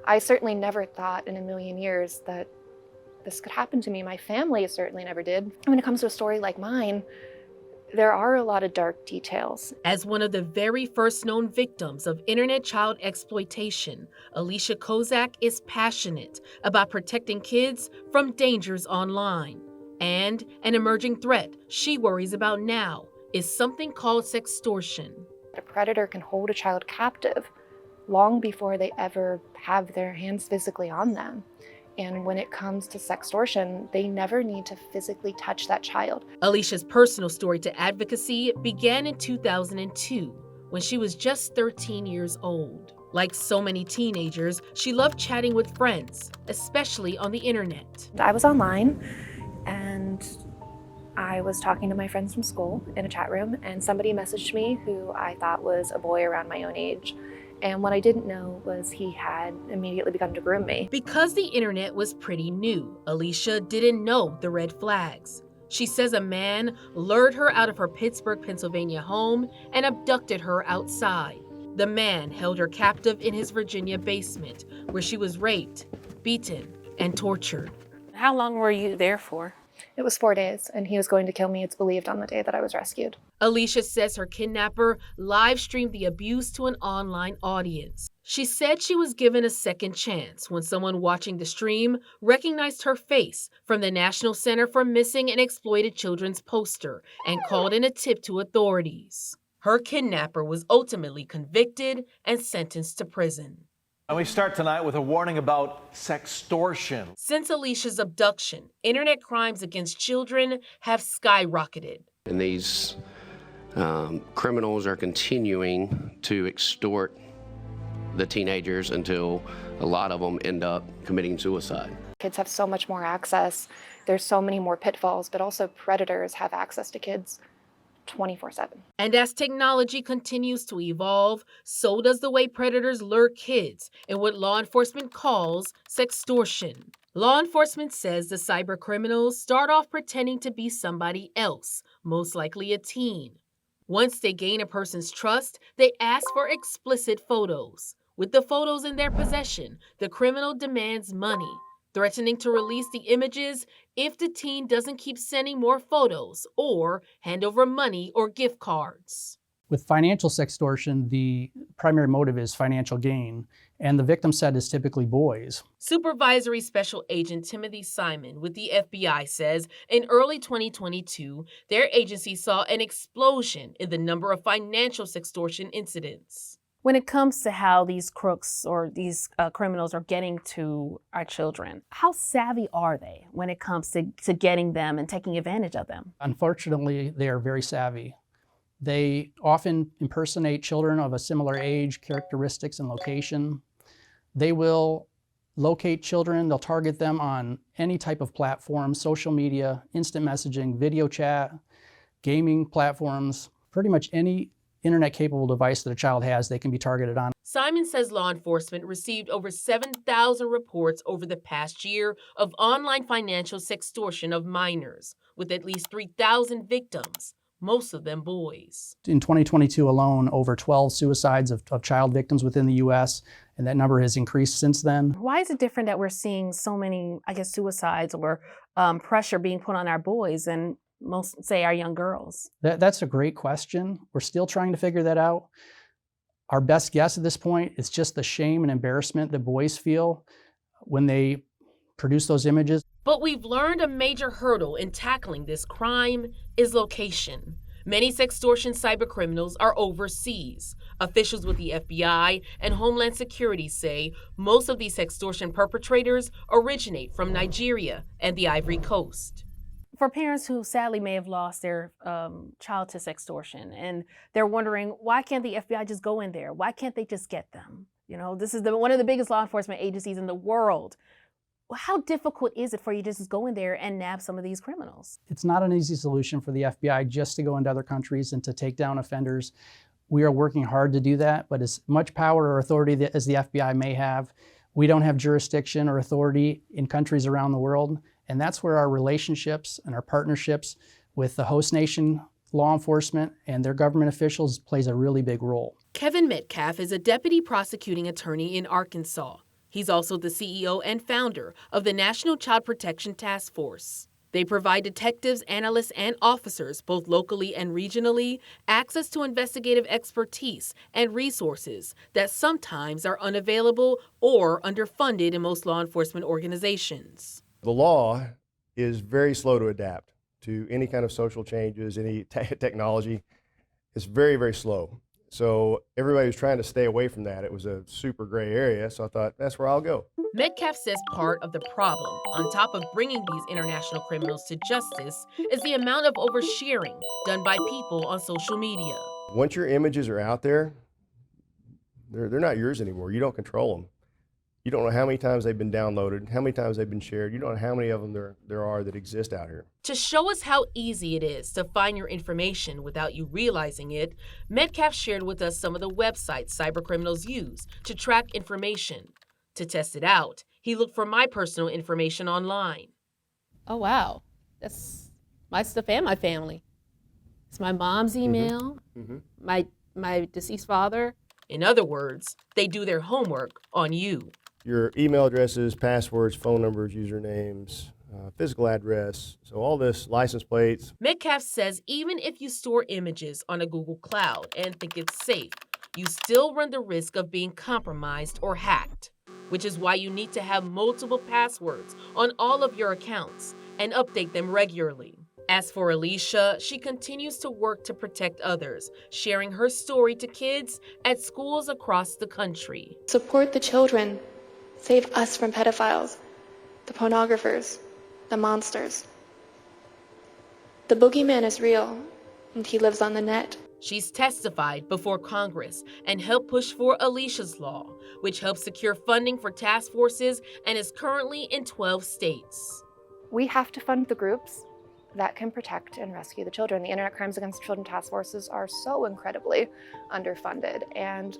I certainly never thought in a million years that this could happen to me. My family certainly never did. When it comes to a story like mine, there are a lot of dark details. As one of the very first known victims of internet child exploitation, Alicia Kozak is passionate about protecting kids from dangers online. And an emerging threat she worries about now is something called sextortion. A predator can hold a child captive long before they ever have their hands physically on them. And when it comes to sextortion, they never need to physically touch that child. Alicia's personal story to advocacy began in 2002 when she was just 13 years old. Like so many teenagers, she loved chatting with friends, especially on the internet. I was online and I was talking to my friends from school in a chat room, and somebody messaged me who I thought was a boy around my own age. And what I didn't know was he had immediately begun to groom me. Because the internet was pretty new, Alicia didn't know the red flags. She says a man lured her out of her Pittsburgh, Pennsylvania home and abducted her outside. The man held her captive in his Virginia basement, where she was raped, beaten, and tortured. How long were you there for? It was 4 days, and he was going to kill me, it's believed, on the day that I was rescued. Alicia says her kidnapper live streamed the abuse to an online audience. She said she was given a second chance when someone watching the stream recognized her face from the National Center for Missing and Exploited Children's poster and called in a tip to authorities. Her kidnapper was ultimately convicted and sentenced to prison. And we start tonight with a warning about sextortion. Since Alicia's abduction, internet crimes against children have skyrocketed. And these criminals are continuing to extort the teenagers until a lot of them end up committing suicide. Kids have so much more access. There's so many more pitfalls, but also predators have access to kids 24/7. And as technology continues to evolve, so does the way predators lure kids in what law enforcement calls sextortion. Law enforcement says the cyber criminals start off pretending to be somebody else, most likely a teen. Once they gain a person's trust, they ask for explicit photos. With the photos in their possession, the criminal demands money, threatening to release the images if the teen doesn't keep sending more photos or hand over money or gift cards. With financial sextortion, the primary motive is financial gain, and the victim set is typically boys. Supervisory Special Agent Timothy Simon with the FBI says in early 2022, their agency saw an explosion in the number of financial sextortion incidents. When it comes to how these crooks or these criminals are getting to our children, how savvy are they when it comes to getting them and taking advantage of them? Unfortunately, they are very savvy. They often impersonate children of a similar age, characteristics, and location. They will locate children, they'll target them on any type of platform, social media, instant messaging, video chat, gaming platforms, pretty much any internet-capable device that a child has, they can be targeted on. Simon says law enforcement received over 7,000 reports over the past year of online financial sextortion of minors, with at least 3,000 victims, most of them boys. In 2022 alone, over 12 suicides of child victims within the U.S., and that number has increased since then. Why is it different that we're seeing so many, suicides or pressure being put on our boys and most, say, our young girls? That's a great question. We're still trying to figure that out. Our best guess at this point is just the shame and embarrassment that boys feel when they produce those images. But we've learned a major hurdle in tackling this crime is location. Many sextortion cybercriminals are overseas. Officials with the FBI and Homeland Security say most of these sextortion perpetrators originate from Nigeria and the Ivory Coast. For parents who sadly may have lost their child to sextortion, and they're wondering, why can't the FBI just go in there? Why can't they just get them? You know, this is one of the biggest law enforcement agencies in the world. How difficult is it for you to just go in there and nab some of these criminals? It's not an easy solution for the FBI just to go into other countries and to take down offenders. We are working hard to do that, but as much power or authority as the FBI may have, we don't have jurisdiction or authority in countries around the world. And that's where our relationships and our partnerships with the host nation law enforcement and their government officials plays a really big role. Kevin Metcalf is a deputy prosecuting attorney in Arkansas. He's also the CEO and founder of the National Child Protection Task Force. They provide detectives, analysts, and officers, both locally and regionally, access to investigative expertise and resources that sometimes are unavailable or underfunded in most law enforcement organizations. The law is very slow to adapt to any kind of social changes, any technology. It's very, very slow. So everybody was trying to stay away from that. It was a super gray area, so I thought, that's where I'll go. Metcalf says part of the problem, on top of bringing these international criminals to justice, is the amount of oversharing done by people on social media. Once your images are out there, they're not yours anymore. You don't control them. You don't know how many times they've been downloaded, how many times they've been shared. You don't know how many of them there are that exist out here. To show us how easy it is to find your information without you realizing it, Metcalf shared with us some of the websites cybercriminals use to track information. To test it out, he looked for my personal information online. Oh, wow. That's my stuff and my family. It's my mom's email, my deceased father. In other words, they do their homework on you. Your email addresses, passwords, phone numbers, usernames, physical address, so all this, license plates. Metcalf says even if you store images on a Google Cloud and think it's safe, you still run the risk of being compromised or hacked, which is why you need to have multiple passwords on all of your accounts and update them regularly. As for Alicia, she continues to work to protect others, sharing her story to kids at schools across the country. Support the children. Save us from pedophiles, the pornographers, the monsters. The boogeyman is real, and he lives on the net. She's testified before Congress and helped push for Alicia's Law, which helps secure funding for task forces and is currently in 12 states. We have to fund the groups that can protect and rescue the children. The Internet Crimes Against Children task forces are so incredibly underfunded, and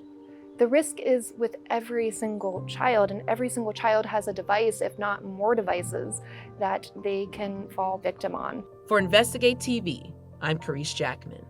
the risk is with every single child, and every single child has a device, if not more devices, that they can fall victim on. For Investigate TV, I'm Carice Jackman.